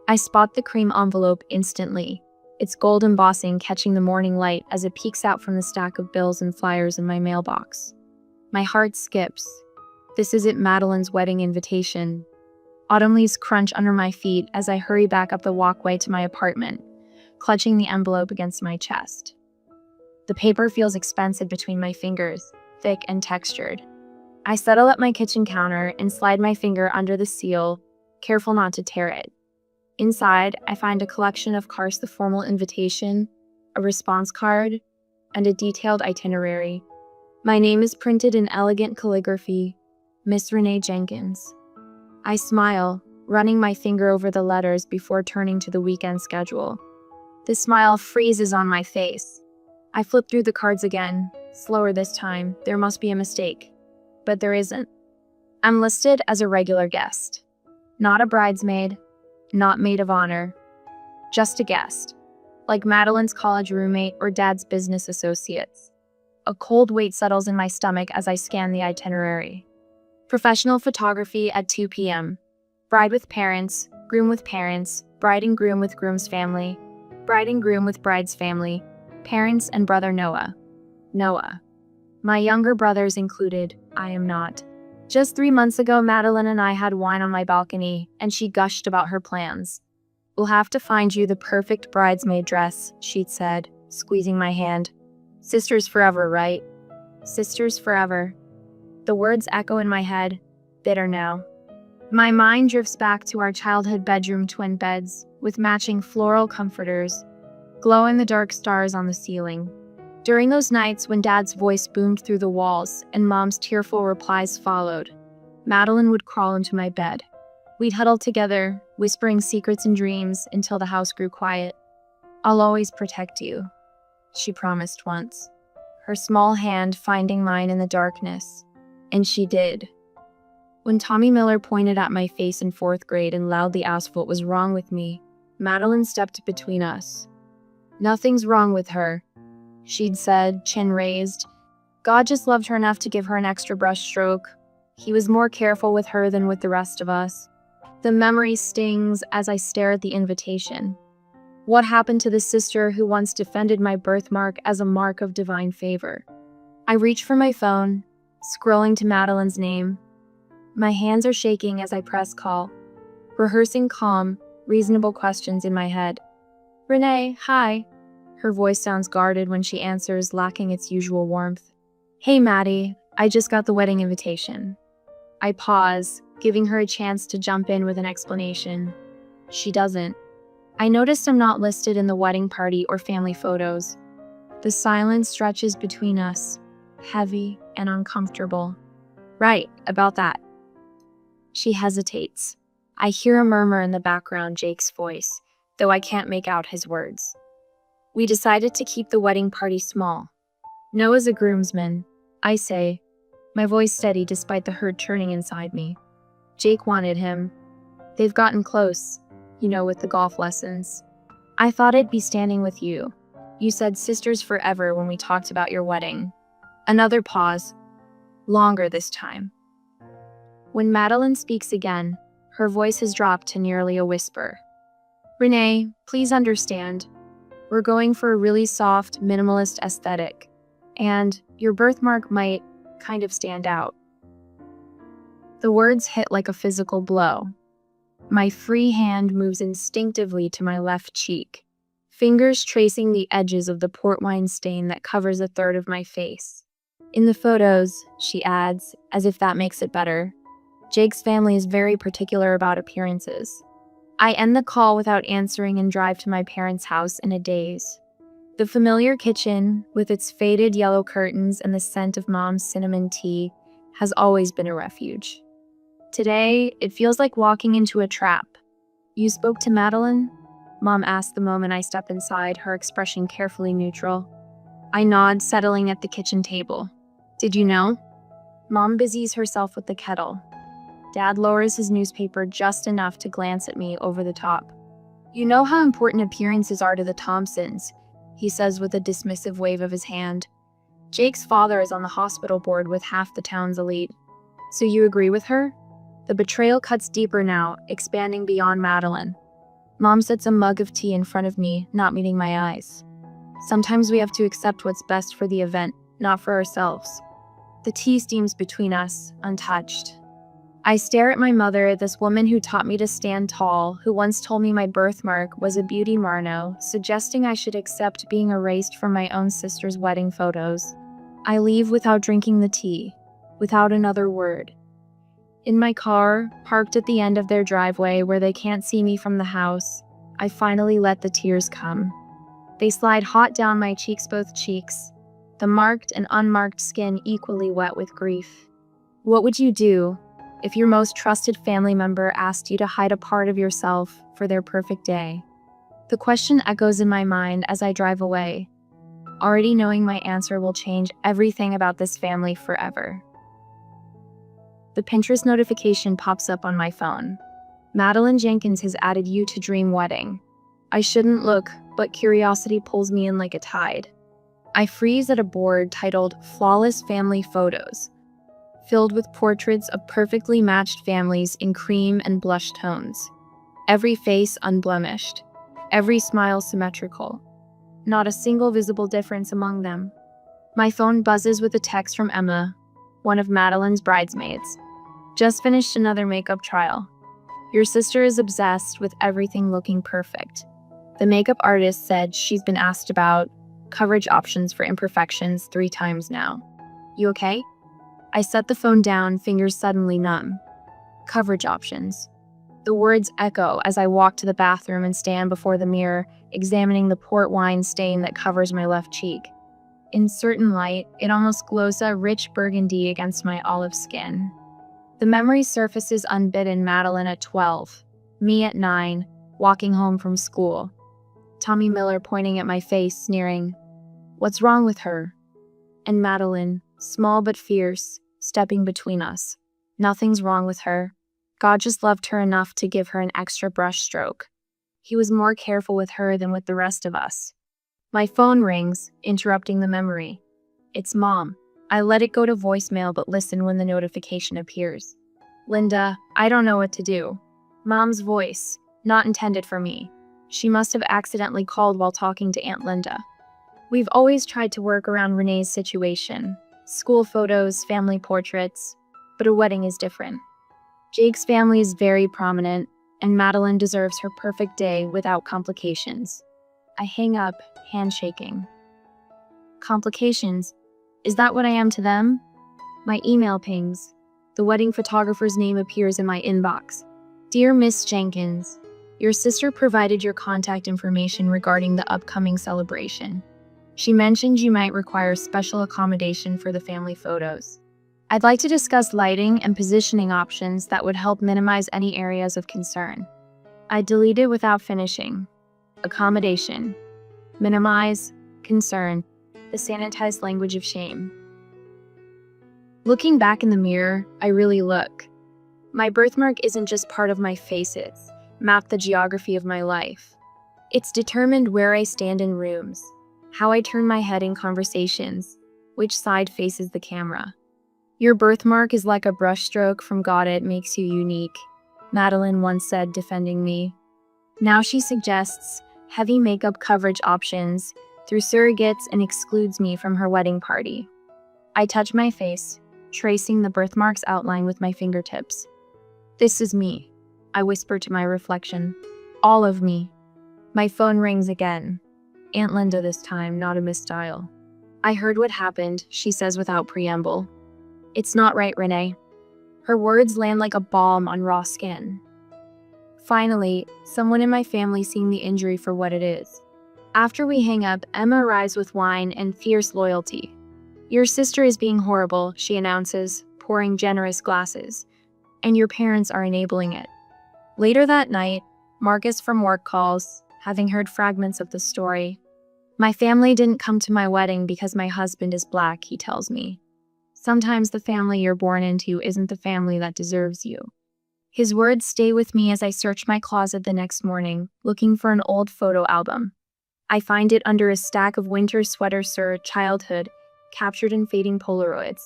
I spot the cream envelope instantly, its gold embossing catching the morning light as it peeks out from the stack of bills and flyers in my mailbox. My heart skips. This isn't Madeline's wedding invitation. Autumn leaves crunch under my feet as I hurry back up the walkway to my apartment, clutching the envelope against my chest. The paper feels expensive between my fingers, thick and textured. I settle at my kitchen counter and slide my finger under the seal, careful not to tear it. Inside, I find a collection of cards: the formal invitation, a response card, and a detailed itinerary. My name is printed in elegant calligraphy, Miss Renee Jenkins. I smile, running my finger over the letters before turning to the weekend schedule. The smile freezes on my face. I flip through the cards again, slower this time. There must be a mistake. But there isn't. I'm listed as a regular guest. Not a bridesmaid, not maid of honor. Just a guest. Like Madeline's college roommate or Dad's business associates. A cold weight settles in my stomach as I scan the itinerary. Professional photography at 2 p.m. Bride with parents, groom with parents, bride and groom with groom's family, bride and groom with bride's family, parents and brother Noah. Noah. My younger brother's included. I am not. Just 3 months ago, Madeline and I had wine on my balcony, and she gushed about her plans. We'll have to find you the perfect bridesmaid dress, she'd said, squeezing my hand. Sisters forever, right? Sisters forever. The words echo in my head, bitter now. My mind drifts back to our childhood bedroom twin beds, with matching floral comforters, glow-in-the-dark stars on the ceiling. During those nights when Dad's voice boomed through the walls and Mom's tearful replies followed, Madeline would crawl into my bed. We'd huddle together, whispering secrets and dreams until the house grew quiet. I'll always protect you, she promised once, her small hand finding mine in the darkness. And she did. When Tommy Miller pointed at my face in 4th grade and loudly asked what was wrong with me, Madeline stepped between us. Nothing's wrong with her, she'd said, chin raised. God just loved her enough to give her an extra brushstroke. He was more careful with her than with the rest of us. The memory stings as I stare at the invitation. What happened to the sister who once defended my birthmark as a mark of divine favor? I reach for my phone, scrolling to Madeline's name. My hands are shaking as I press call, rehearsing calm, reasonable questions in my head. Renee, hi. Her voice sounds guarded when she answers, lacking its usual warmth. Hey, Maddie, I just got the wedding invitation. I pause, giving her a chance to jump in with an explanation. She doesn't. I noticed I'm not listed in the wedding party or family photos. The silence stretches between us, heavy and uncomfortable. Right, about that. She hesitates. I hear a murmur in the background, Jake's voice, though I can't make out his words. We decided to keep the wedding party small. Noah's a groomsman, I say, my voice steady despite the hurt churning inside me. Jake wanted him. They've gotten close, with the golf lessons. I thought I'd be standing with you. You said sisters forever when we talked about your wedding. Another pause. Longer this time. When Madeline speaks again, her voice has dropped to nearly a whisper. Renee, please understand. We're going for a really soft, minimalist aesthetic. And your birthmark might kind of stand out. The words hit like a physical blow. My free hand moves instinctively to my left cheek, fingers tracing the edges of the port wine stain that covers a third of my face. In the photos, she adds, as if that makes it better, Jake's family is very particular about appearances. I end the call without answering and drive to my parents' house in a daze. The familiar kitchen, with its faded yellow curtains and the scent of Mom's cinnamon tea, has always been a refuge. Today, it feels like walking into a trap. You spoke to Madeline? Mom asked the moment I step inside, her expression carefully neutral. I nod, settling at the kitchen table. Did you know? Mom busies herself with the kettle. Dad lowers his newspaper just enough to glance at me over the top. You know how important appearances are to the Thompsons, he says with a dismissive wave of his hand. Jake's father is on the hospital board with half the town's elite. So you agree with her? The betrayal cuts deeper now, expanding beyond Madeline. Mom sets a mug of tea in front of me, not meeting my eyes. Sometimes we have to accept what's best for the event, not for ourselves. The tea steams between us, untouched. I stare at my mother, this woman who taught me to stand tall, who once told me my birthmark was a beauty marno, suggesting I should accept being erased from my own sister's wedding photos. I leave without drinking the tea, without another word. In my car, parked at the end of their driveway where they can't see me from the house, I finally let the tears come. They slide hot down my cheeks, both cheeks, the marked and unmarked skin equally wet with grief. What would you do if your most trusted family member asked you to hide a part of yourself for their perfect day? The question echoes in my mind as I drive away, already knowing my answer will change everything about this family forever. The Pinterest notification pops up on my phone. Madeline Jenkins has added you to Dream Wedding. I shouldn't look, but curiosity pulls me in like a tide. I freeze at a board titled Flawless Family Photos, filled with portraits of perfectly matched families in cream and blush tones. Every face unblemished, every smile symmetrical. Not a single visible difference among them. My phone buzzes with a text from Emma, one of Madeline's bridesmaids. Just finished another makeup trial. Your sister is obsessed with everything looking perfect. The makeup artist said she's been asked about coverage options for imperfections 3 times now. You okay? I set the phone down, fingers suddenly numb. Coverage options. The words echo as I walk to the bathroom and stand before the mirror, examining the port wine stain that covers my left cheek. In certain light, it almost glows a rich burgundy against my olive skin. The memory surfaces unbidden. Madeline at 12, me at 9, walking home from school. Tommy Miller pointing at my face, sneering, "What's wrong with her?" And Madeline, small but fierce, stepping between us. Nothing's wrong with her. God just loved her enough to give her an extra brush stroke. He was more careful with her than with the rest of us. My phone rings, interrupting the memory. It's Mom. I let it go to voicemail but listen when the notification appears. Linda, I don't know what to do. Mom's voice, not intended for me. She must have accidentally called while talking to Aunt Linda. We've always tried to work around Renee's situation. School photos, family portraits, but a wedding is different. Jake's family is very prominent, and Madeline deserves her perfect day without complications. I hang up, handshaking. Complications? Is that what I am to them? My email pings. The wedding photographer's name appears in my inbox. Dear Miss Jenkins, your sister provided your contact information regarding the upcoming celebration. She mentioned you might require special accommodation for the family photos. I'd like to discuss lighting and positioning options that would help minimize any areas of concern. I deleted without finishing. Accommodation. Minimize. Concern. The sanitized language of shame. Looking back in the mirror, I really look. My birthmark isn't just part of my face, it's mapped the geography of my life. It's determined where I stand in rooms, how I turn my head in conversations, which side faces the camera. Your birthmark is like a brushstroke from God, it makes you unique, Madeline once said, defending me. Now she suggests heavy makeup coverage options through surrogates and excludes me from her wedding party. I touch my face, tracing the birthmark's outline with my fingertips. This is me, I whisper to my reflection. All of me. My phone rings again. Aunt Linda this time, not a misdial. I heard what happened, she says without preamble. It's not right, Renee. Her words land like a balm on raw skin. Finally, someone in my family seeing the injury for what it is. After we hang up, Emma arrives with wine and fierce loyalty. Your sister is being horrible, she announces, pouring generous glasses. And your parents are enabling it. Later that night, Marcus from work calls, having heard fragments of the story. My family didn't come to my wedding because my husband is black, he tells me. Sometimes the family you're born into isn't the family that deserves you. His words stay with me as I search my closet the next morning, looking for an old photo album. I find it under a stack of winter sweaters, sir, childhood, captured in fading Polaroids.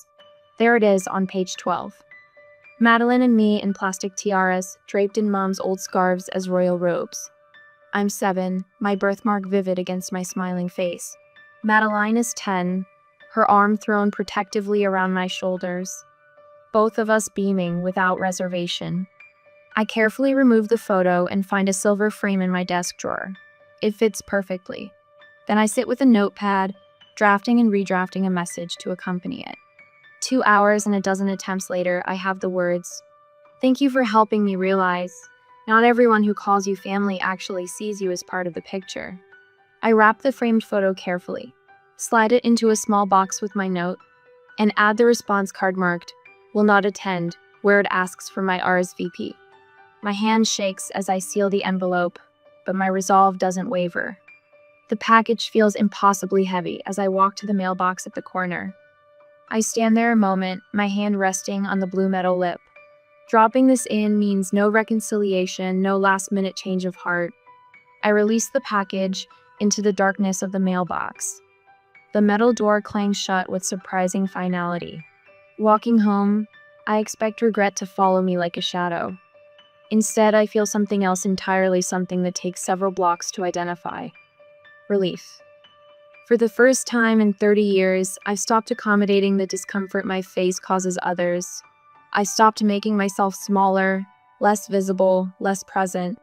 There it is on page 12. Madeline and me in plastic tiaras, draped in Mom's old scarves as royal robes. I'm 7, my birthmark vivid against my smiling face. Madeline is 10, her arm thrown protectively around my shoulders. Both of us beaming without reservation. I carefully remove the photo and find a silver frame in my desk drawer. It fits perfectly. Then I sit with a notepad, drafting and redrafting a message to accompany it. 2 hours and a dozen attempts later, I have the words, "Thank you for helping me realize not everyone who calls you family actually sees you as part of the picture." I wrap the framed photo carefully, slide it into a small box with my note, and add the response card marked, "Will not attend," where it asks for my RSVP. My hand shakes as I seal the envelope, but my resolve doesn't waver. The package feels impossibly heavy as I walk to the mailbox at the corner. I stand there a moment, my hand resting on the blue metal lip. Dropping this in means no reconciliation, no last-minute change of heart. I release the package into the darkness of the mailbox. The metal door clangs shut with surprising finality. Walking home, I expect regret to follow me like a shadow. Instead, I feel something else entirely, something that takes several blocks to identify. Relief. For the first time in 30 years, I've stopped accommodating the discomfort my face causes others. I stopped making myself smaller, less visible, less present.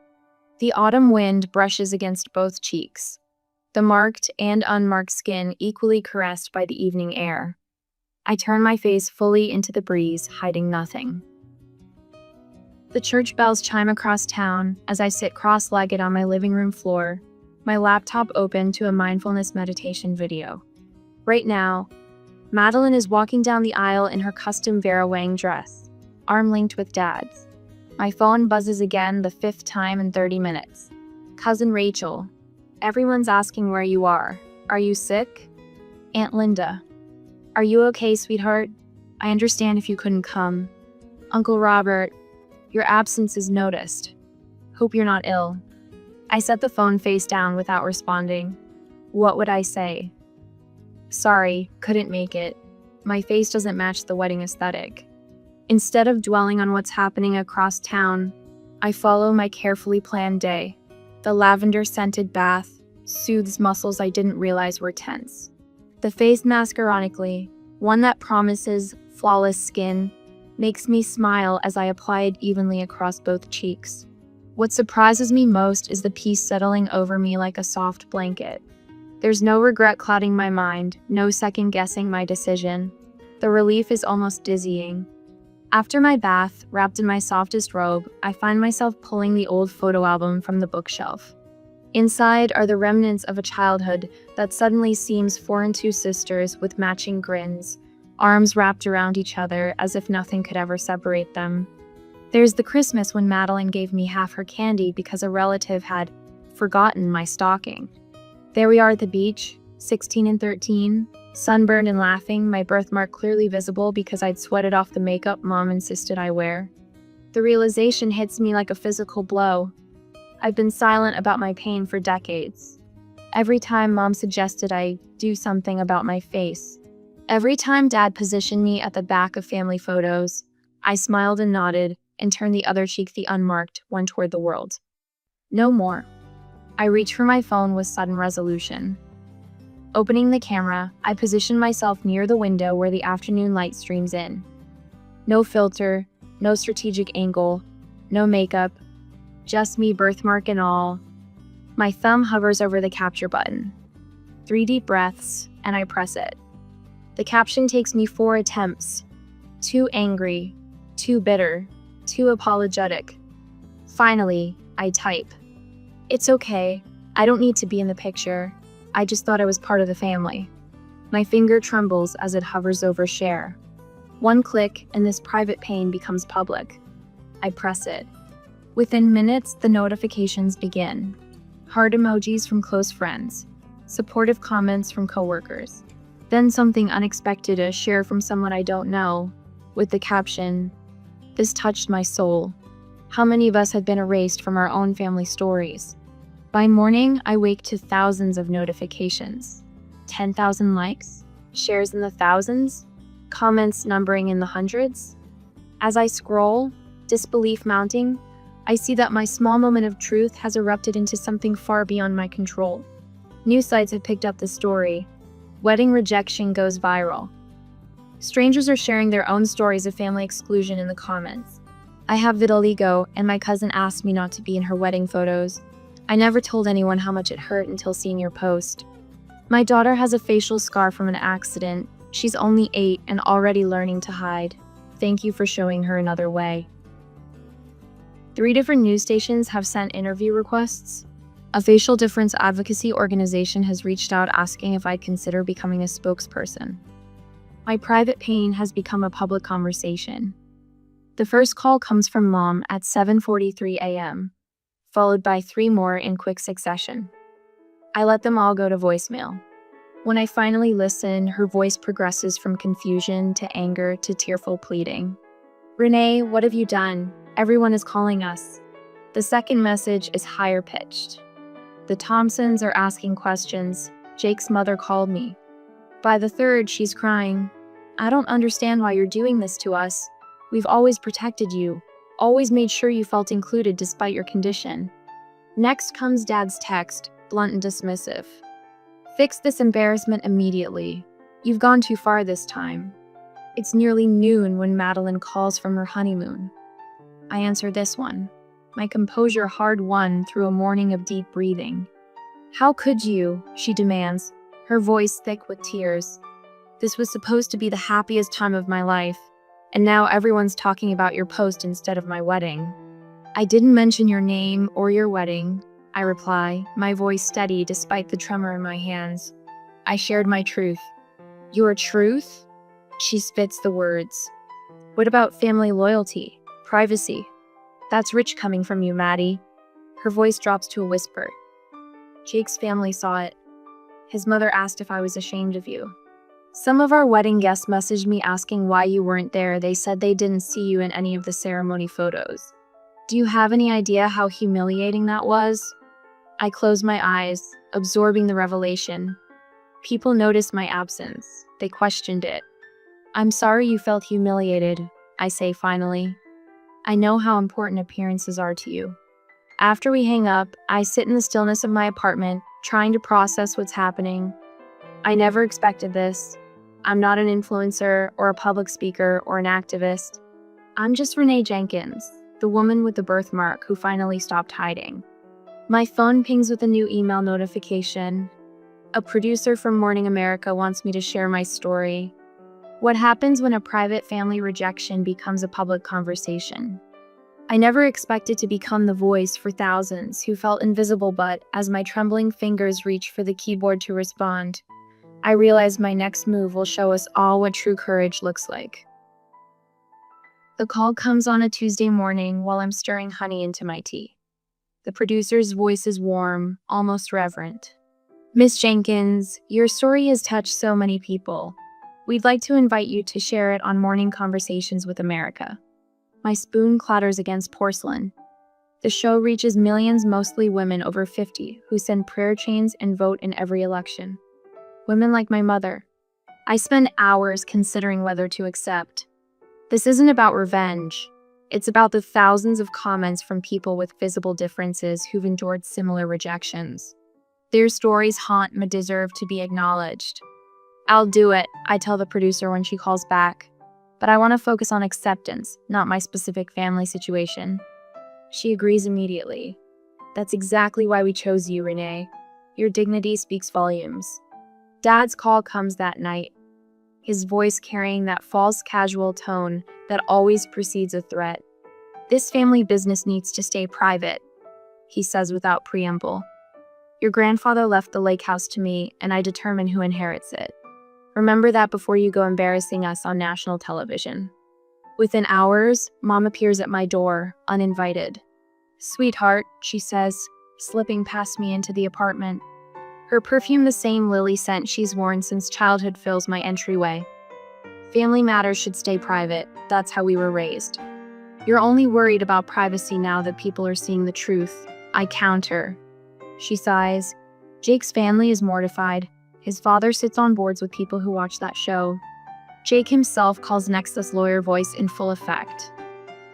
The autumn wind brushes against both cheeks, the marked and unmarked skin equally caressed by the evening air. I turn my face fully into the breeze, hiding nothing. The church bells chime across town as I sit cross-legged on my living room floor, my laptop open to a mindfulness meditation video. Right now, Madeline is walking down the aisle in her custom Vera Wang dress, arm-linked with Dad's. My phone buzzes again the 5th time in 30 minutes. Cousin Rachel. Everyone's asking where you are. Are you sick? Aunt Linda. Are you okay, sweetheart? I understand if you couldn't come. Uncle Robert. Your absence is noticed. Hope you're not ill. I set the phone face down without responding. What would I say? Sorry, couldn't make it. My face doesn't match the wedding aesthetic. Instead of dwelling on what's happening across town, I follow my carefully planned day. The lavender-scented bath soothes muscles I didn't realize were tense. The face mask, ironically, one that promises flawless skin, makes me smile as I apply it evenly across both cheeks. What surprises me most is the peace settling over me like a soft blanket. There's no regret clouding my mind, no second-guessing my decision. The relief is almost dizzying. After my bath, wrapped in my softest robe, I find myself pulling the old photo album from the bookshelf. Inside are the remnants of a childhood that suddenly seems 4 and 2 sisters with matching grins, arms wrapped around each other as if nothing could ever separate them. There's the Christmas when Madeline gave me half her candy because a relative had forgotten my stocking. There we are at the beach, 16 and 13, sunburned and laughing, my birthmark clearly visible because I'd sweated off the makeup Mom insisted I wear. The realization hits me like a physical blow. I've been silent about my pain for decades. Every time Mom suggested I do something about my face, every time Dad positioned me at the back of family photos, I smiled and nodded and turned the other cheek, the unmarked one, toward the world. No more. I reach for my phone with sudden resolution. Opening the camera, I position myself near the window where the afternoon light streams in. No filter, no strategic angle, no makeup, just me, birthmark and all. My thumb hovers over the capture button. 3 deep breaths, and I press it. The caption takes me 4 attempts. Too angry, too bitter, too apologetic. Finally, I type. It's okay. I don't need to be in the picture. I just thought I was part of the family. My finger trembles as it hovers over share. 1 click and this private pane becomes public. I press it. Within minutes, the notifications begin. Heart emojis from close friends. Supportive comments from coworkers. Then something unexpected, a share from someone I don't know, with the caption, "This touched my soul." How many of us have been erased from our own family stories? By morning, I wake to thousands of notifications. 10,000 likes, shares in the thousands, comments numbering in the hundreds. As I scroll, disbelief mounting, I see that my small moment of truth has erupted into something far beyond my control. News sites have picked up the story. Wedding rejection goes viral. Strangers are sharing their own stories of family exclusion in the comments. I have vitiligo, and my cousin asked me not to be in her wedding photos. I never told anyone how much it hurt until seeing your post. My daughter has a facial scar from an accident. She's only 8 and already learning to hide. Thank you for showing her another way. 3 different news stations have sent interview requests. A facial difference advocacy organization has reached out asking if I'd consider becoming a spokesperson. My private pain has become a public conversation. The first call comes from Mom at 7:43 a.m., followed by 3 more in quick succession. I let them all go to voicemail. When I finally listen, her voice progresses from confusion to anger to tearful pleading. "Renee, what have you done? Everyone is calling us." The second message is higher pitched. "The Thompsons are asking questions. Jake's mother called me." By the third, she's crying. "I don't understand why you're doing this to us. We've always protected you, always made sure you felt included despite your condition." Next comes Dad's text, blunt and dismissive. "Fix this embarrassment immediately. You've gone too far this time." It's nearly noon when Madeline calls from her honeymoon. I answer this one, my composure hard-won through a morning of deep breathing. "How could you?" she demands, her voice thick with tears. "This was supposed to be the happiest time of my life, and now everyone's talking about your post instead of my wedding." "I didn't mention your name or your wedding," I reply, my voice steady despite the tremor in my hands. "I shared my truth." "Your truth?" She spits the words. "What about family loyalty? Privacy? That's rich coming from you, Maddie." Her voice drops to a whisper. "Jake's family saw it. His mother asked if I was ashamed of you. Some of our wedding guests messaged me asking why you weren't there. They said they didn't see you in any of the ceremony photos. Do you have any idea how humiliating that was?" I close my eyes, absorbing the revelation. People noticed my absence. They questioned it. "I'm sorry you felt humiliated," I say finally. "I know how important appearances are to you." After we hang up, I sit in the stillness of my apartment, trying to process what's happening. I never expected this. I'm not an influencer or a public speaker or an activist. I'm just Renee Jenkins, the woman with the birthmark who finally stopped hiding. My phone pings with a new email notification. A producer from Morning America wants me to share my story. What happens when a private family rejection becomes a public conversation? I never expected to become the voice for thousands who felt invisible, but as my trembling fingers reach for the keyboard to respond, I realize my next move will show us all what true courage looks like. The call comes on a Tuesday morning while I'm stirring honey into my tea. The producer's voice is warm, almost reverent. "Miss Jenkins, your story has touched so many people. We'd like to invite you to share it on Morning Conversations with America." My spoon clatters against porcelain. The show reaches millions, mostly women over 50, who send prayer chains and vote in every election. Women like my mother. I spend hours considering whether to accept. This isn't about revenge. It's about the thousands of comments from people with visible differences who've endured similar rejections. Their stories haunt and deserve to be acknowledged. "I'll do it," I tell the producer when she calls back. But I want to focus on acceptance, not my specific family situation. She agrees immediately. "That's exactly why we chose you, Renee. Your dignity speaks volumes." Dad's call comes that night, his voice carrying that false casual tone that always precedes a threat. "This family business needs to stay private," he says without preamble. "Your grandfather left the lake house to me, and I determine who inherits it. Remember that before you go embarrassing us on national television." Within hours, Mom appears at my door, uninvited. "Sweetheart," she says, slipping past me into the apartment. Her perfume, the same lily scent she's worn since childhood, fills my entryway. "Family matters should stay private. That's how we were raised." "You're only worried about privacy now that people are seeing the truth," I counter. She sighs. "Jake's family is mortified. His father sits on boards with people who watch that show. Jake himself calls Nexus lawyer voice in full effect.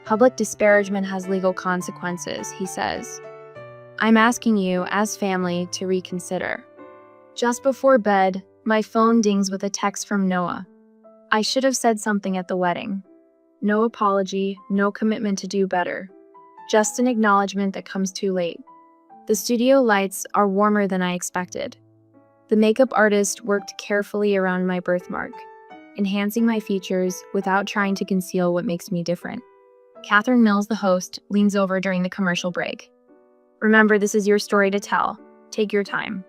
Public disparagement has legal consequences, he says. I'm asking you, as family, to reconsider. Just before bed, my phone dings with a text from Noah. I should have said something at the wedding. No apology, no commitment to do better. Just an acknowledgement that comes too late. The studio lights are warmer than I expected. The makeup artist worked carefully around my birthmark, enhancing my features without trying to conceal what makes me different. Catherine Mills, the host, leans over during the commercial break. Remember, this is your story to tell. Take your time.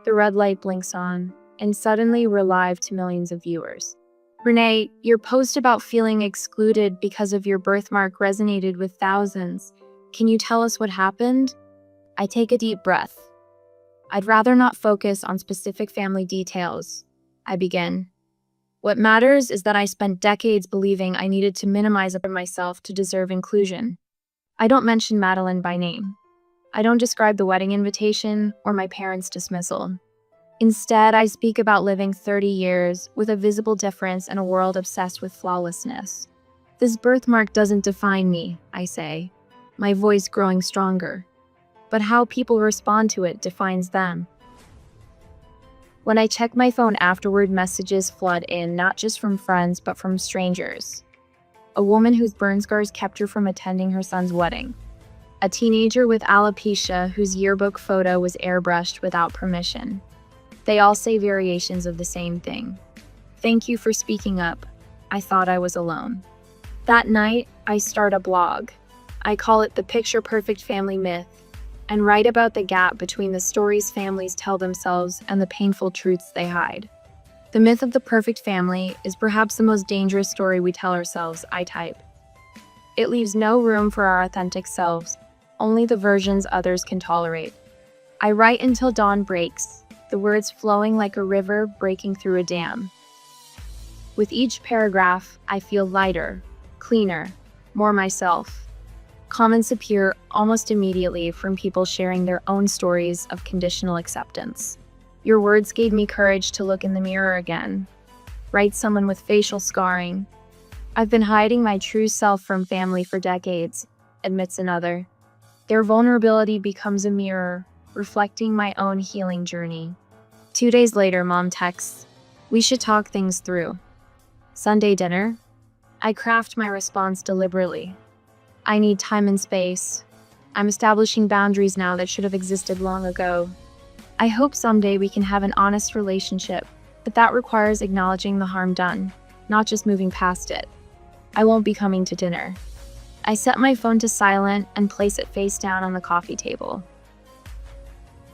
The red light blinks on, and suddenly we're live to millions of viewers. Renee, your post about feeling excluded because of your birthmark resonated with thousands. Can you tell us what happened? I take a deep breath. I'd rather not focus on specific family details. I begin. What matters is that I spent decades believing I needed to minimize myself to deserve inclusion. I don't mention Madeline by name. I don't describe the wedding invitation or my parents' dismissal. Instead, I speak about living 30 years with a visible difference in a world obsessed with flawlessness. This birthmark doesn't define me, I say, my voice growing stronger. But how people respond to it defines them. When I check my phone afterward, messages flood in, not just from friends, but from strangers. A woman whose burn scars kept her from attending her son's wedding. A teenager with alopecia whose yearbook photo was airbrushed without permission. They all say variations of the same thing. Thank you for speaking up. I thought I was alone. That night, I start a blog. I call it the Picture Perfect Family Myth, and write about the gap between the stories families tell themselves and the painful truths they hide. The myth of the perfect family is perhaps the most dangerous story we tell ourselves, I type. It leaves no room for our authentic selves, only the versions others can tolerate. I write until dawn breaks, the words flowing like a river breaking through a dam. With each paragraph, I feel lighter, cleaner, more myself. Comments appear almost immediately from people sharing their own stories of conditional acceptance. Your words gave me courage to look in the mirror again. Writes someone with facial scarring. I've been hiding my true self from family for decades, admits another. Their vulnerability becomes a mirror, reflecting my own healing journey. 2 days later, Mom texts, "We should talk things through." Sunday dinner? I craft my response deliberately. I need time and space. I'm establishing boundaries now that should have existed long ago. I hope someday we can have an honest relationship, but that requires acknowledging the harm done, not just moving past it. I won't be coming to dinner. I set my phone to silent and place it face down on the coffee table.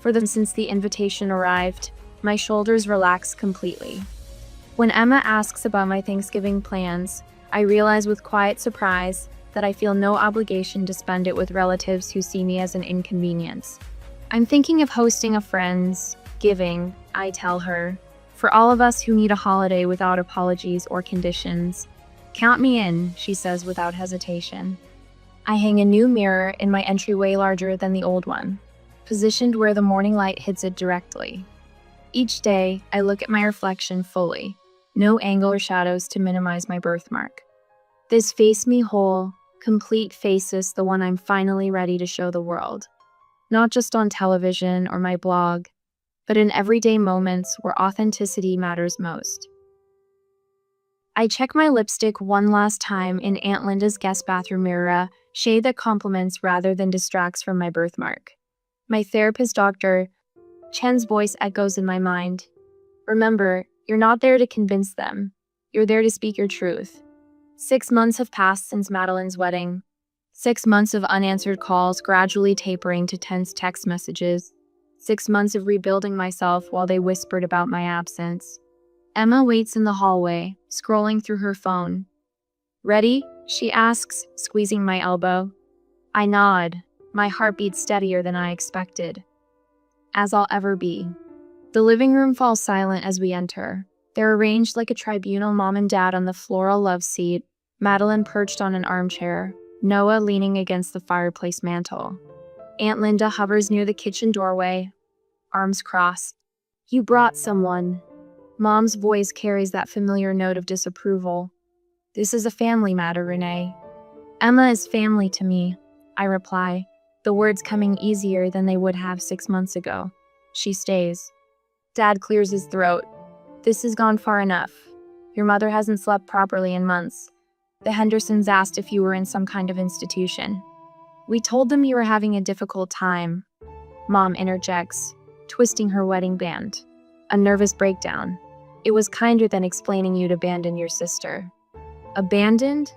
Since the invitation arrived, my shoulders relax completely. When Emma asks about my Thanksgiving plans, I realize with quiet surprise that I feel no obligation to spend it with relatives who see me as an inconvenience. I'm thinking of hosting a friend's giving, I tell her, for all of us who need a holiday without apologies or conditions. Count me in, she says without hesitation. I hang a new mirror in my entryway larger than the old one, positioned where the morning light hits it directly. Each day, I look at my reflection fully, no angle or shadows to minimize my birthmark. This face me whole, complete face is the one I'm finally ready to show the world. Not just on television or my blog, but in everyday moments where authenticity matters most. I check my lipstick one last time in Aunt Linda's guest bathroom mirror, shade that compliments rather than distracts from my birthmark. My therapist, Dr. Chen's voice echoes in my mind. Remember, you're not there to convince them. You're there to speak your truth. 6 months have passed since Madeline's wedding. 6 months of unanswered calls gradually tapering to tense text messages. 6 months of rebuilding myself while they whispered about my absence. Emma waits in the hallway, scrolling through her phone. "Ready?" she asks, squeezing my elbow. I nod, my heartbeat steadier than I expected. As I'll ever be. The living room falls silent as we enter. They're arranged like a tribunal, Mom and Dad on the floral love seat, Madeline perched on an armchair, Noah leaning against the fireplace mantel. Aunt Linda hovers near the kitchen doorway, arms crossed. "You brought someone." Mom's voice carries that familiar note of disapproval. "This is a family matter, Renee. Emma is family to me, I reply, the words coming easier than they would have 6 months ago. She stays. Dad clears his throat. This has gone far enough. Your mother hasn't slept properly in months. The Hendersons asked if you were in some kind of institution. We told them you were having a difficult time. Mom interjects, twisting her wedding band. A nervous breakdown. It was kinder than explaining you'd abandon your sister. Abandoned?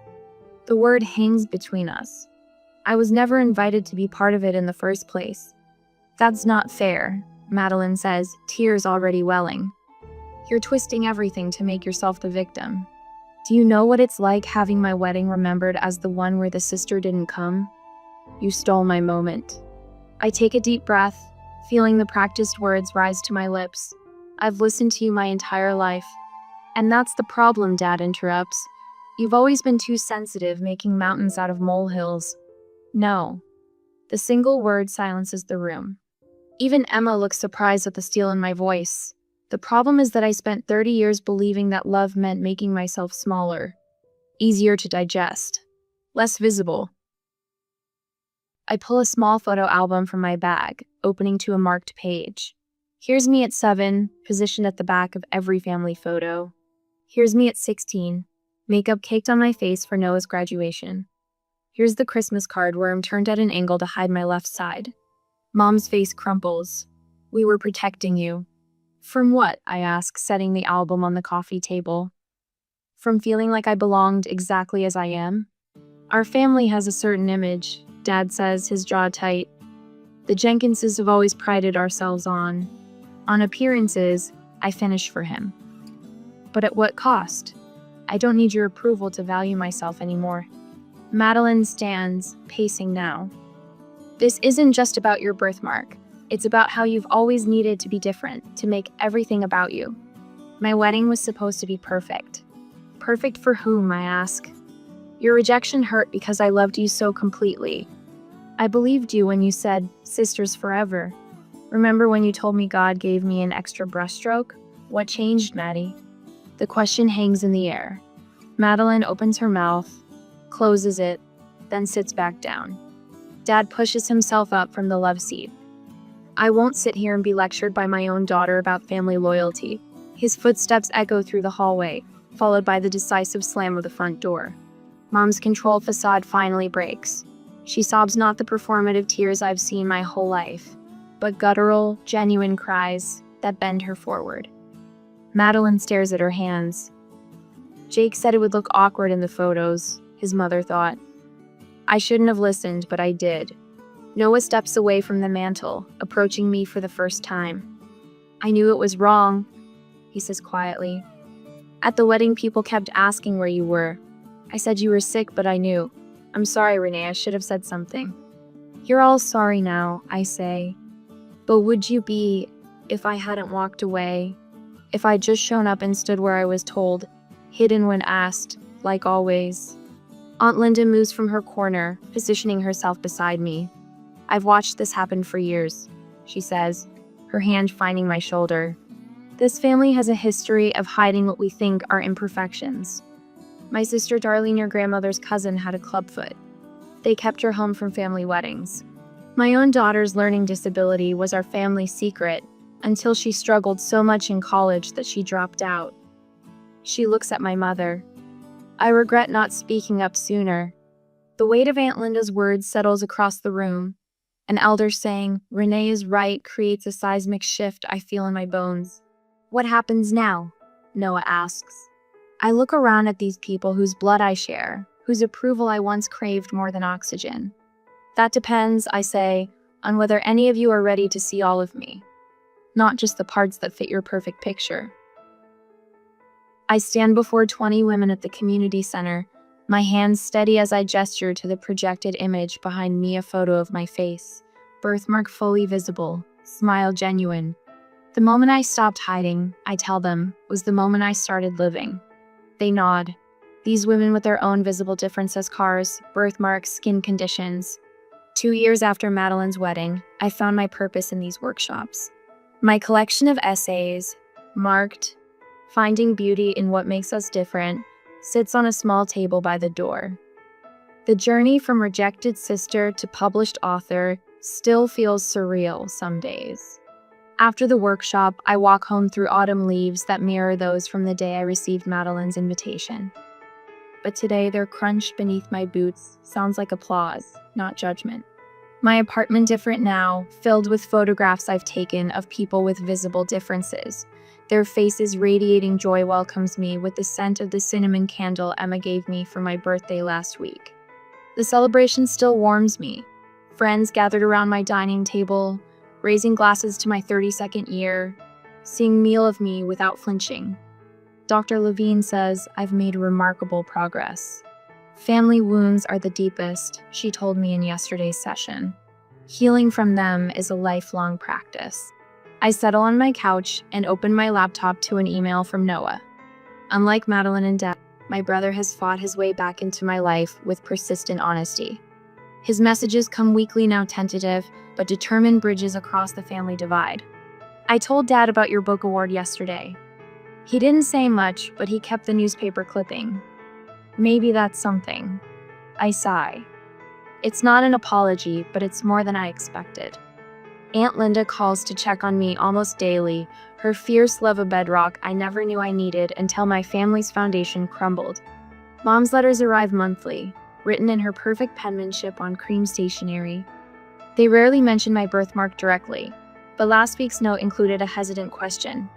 The word hangs between us. I was never invited to be part of it in the first place. That's not fair, Madeline says, tears already welling. You're twisting everything to make yourself the victim. Do you know what it's like having my wedding remembered as the one where the sister didn't come? You stole my moment. I take a deep breath, feeling the practiced words rise to my lips. I've listened to you my entire life. And that's the problem, Dad interrupts. You've always been too sensitive, making mountains out of molehills. No. The single word silences the room. Even Emma looks surprised at the steel in my voice. The problem is that I spent 30 years believing that love meant making myself smaller, easier to digest, less visible. I pull a small photo album from my bag, opening to a marked page. Here's me at 7, positioned at the back of every family photo. Here's me at 16, makeup caked on my face for Noah's graduation. Here's the Christmas card where I'm turned at an angle to hide my left side. Mom's face crumples. We were protecting you. From what? I ask, setting the album on the coffee table. From feeling like I belonged exactly as I am? Our family has a certain image, Dad says, his jaw tight. The Jenkinses have always prided ourselves on appearances. I finish for him. But at what cost? I don't need your approval to value myself anymore. Madeline stands, pacing now. This isn't just about your birthmark. It's about how you've always needed to be different, to make everything about you. My wedding was supposed to be perfect. Perfect for whom, I ask. Your rejection hurt because I loved you so completely. I believed you when you said, sisters forever. Remember when you told me God gave me an extra brushstroke? What changed, Maddie? The question hangs in the air. Madeline opens her mouth, closes it, then sits back down. Dad pushes himself up from the love seat. I won't sit here and be lectured by my own daughter about family loyalty. His footsteps echo through the hallway, followed by the decisive slam of the front door. Mom's controlled facade finally breaks. She sobs not the performative tears I've seen my whole life, but guttural, genuine cries that bend her forward. Madeline stares at her hands. Jake said it would look awkward in the photos, his mother thought. I shouldn't have listened, but I did. Noah steps away from the mantel, approaching me for the first time. I knew it was wrong, he says quietly. At the wedding, people kept asking where you were. I said you were sick, but I knew. I'm sorry, Renee, I should have said something. You're all sorry now, I say. But would you be if I hadn't walked away? If I'd just shown up and stood where I was told, hidden when asked, like always? Aunt Linda moves from her corner, positioning herself beside me. I've watched this happen for years, she says, her hand finding my shoulder. This family has a history of hiding what we think are imperfections. My sister Darlene, your grandmother's cousin, had a clubfoot. They kept her home from family weddings. My own daughter's learning disability was our family secret until she struggled so much in college that she dropped out. She looks at my mother. I regret not speaking up sooner. The weight of Aunt Linda's words settles across the room. An elder saying, Renee is right, creates a seismic shift I feel in my bones. What happens now? Noah asks. I look around at these people whose blood I share, whose approval I once craved more than oxygen. That depends, I say, on whether any of you are ready to see all of me, not just the parts that fit your perfect picture. I stand before 20 women at the community center, my hands steady as I gesture to the projected image behind me, a photo of my face, birthmark fully visible, smile genuine. The moment I stopped hiding, I tell them, was the moment I started living. They nod. These women with their own visible differences, scars, birthmarks, skin conditions. 2 years after Madeline's wedding, I found my purpose in these workshops. My collection of essays, marked, Finding Beauty in What Makes Us Different, sits on a small table by the door. The journey from rejected sister to published author still feels surreal some days. After the workshop, I walk home through autumn leaves that mirror those from the day I received Madeline's invitation. But today they're crunched beneath my boots, sounds like applause, not judgment. My apartment different now, filled with photographs I've taken of people with visible differences. Their faces radiating joy welcomes me with the scent of the cinnamon candle Emma gave me for my birthday last week. The celebration still warms me. Friends gathered around my dining table, raising glasses to my 32nd year, seeing meal of me without flinching. Dr. Levine says I've made remarkable progress. Family wounds are the deepest, she told me in yesterday's session. Healing from them is a lifelong practice. I settle on my couch and open my laptop to an email from Noah. Unlike Madeline and Dad, my brother has fought his way back into my life with persistent honesty. His messages come weekly now, tentative, but determined bridges across the family divide. I told Dad about your book award yesterday. He didn't say much, but he kept the newspaper clipping. Maybe that's something. I sigh. It's not an apology, but it's more than I expected. Aunt Linda calls to check on me almost daily, her fierce love a bedrock I never knew I needed until my family's foundation crumbled. Mom's letters arrive monthly, written in her perfect penmanship on cream stationery. They rarely mention my birthmark directly, but last week's note included a hesitant question.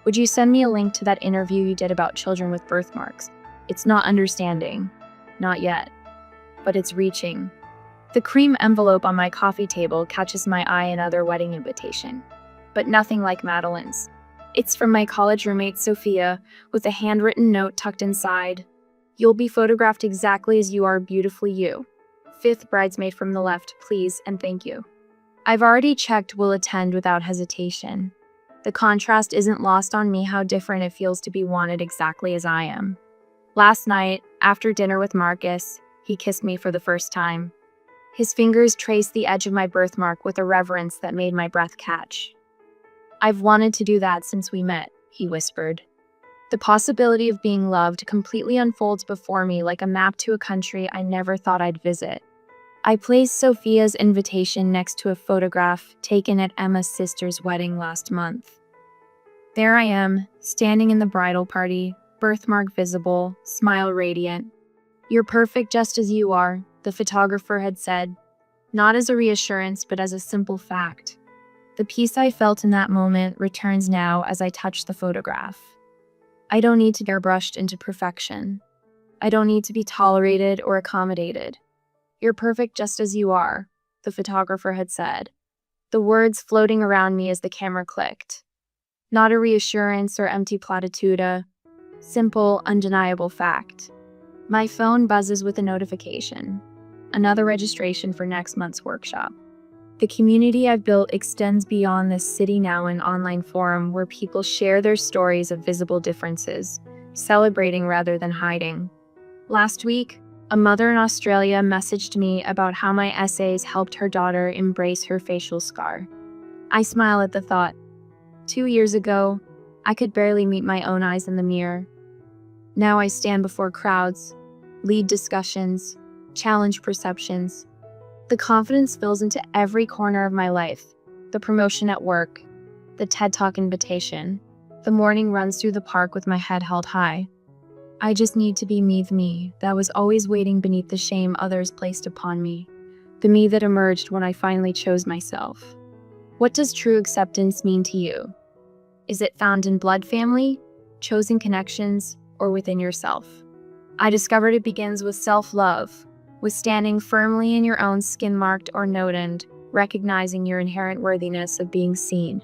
Would you send me a link to that interview you did about children with birthmarks? It's not understanding. Not yet. But it's reaching. The cream envelope on my coffee table catches my eye another wedding invitation. But nothing like Madeline's. It's from my college roommate Sophia, with a handwritten note tucked inside. You'll be photographed exactly as you are, beautifully you. 5th bridesmaid from the left, please and thank you. I've already checked will attend without hesitation. The contrast isn't lost on me how different it feels to be wanted exactly as I am. Last night, after dinner with Marcus, he kissed me for the first time. His fingers traced the edge of my birthmark with a reverence that made my breath catch. I've wanted to do that since we met, he whispered. The possibility of being loved completely unfolds before me like a map to a country I never thought I'd visit. I placed Sophia's invitation next to a photograph taken at Emma's sister's wedding last month. There I am, standing in the bridal party, birthmark visible, smile radiant. You're perfect just as you are, the photographer had said, not as a reassurance but as a simple fact. The peace I felt in that moment returns now as I touch the photograph. I don't need to be airbrushed into perfection. I don't need to be tolerated or accommodated. You're perfect just as you are, the photographer had said, the words floating around me as the camera clicked. Not a reassurance or empty platitude, simple, undeniable fact. My phone buzzes with a notification. Another registration for next month's workshop. The community I've built extends beyond this City Now an online forum where people share their stories of visible differences, celebrating rather than hiding. Last week, a mother in Australia messaged me about how my essays helped her daughter embrace her facial scar. I smile at the thought. 2 years ago, I could barely meet my own eyes in the mirror. Now I stand before crowds, lead discussions, challenge perceptions. The confidence fills into every corner of my life. The promotion at work, the TED Talk invitation, the morning runs through the park with my head held high. I just need to be me that was always waiting beneath the shame others placed upon me, the me that emerged when I finally chose myself. What does true acceptance mean to you? Is it found in blood family, chosen connections, or within yourself? I discovered it begins with self-love, with standing firmly in your own skin marked or noted, recognizing your inherent worthiness of being seen.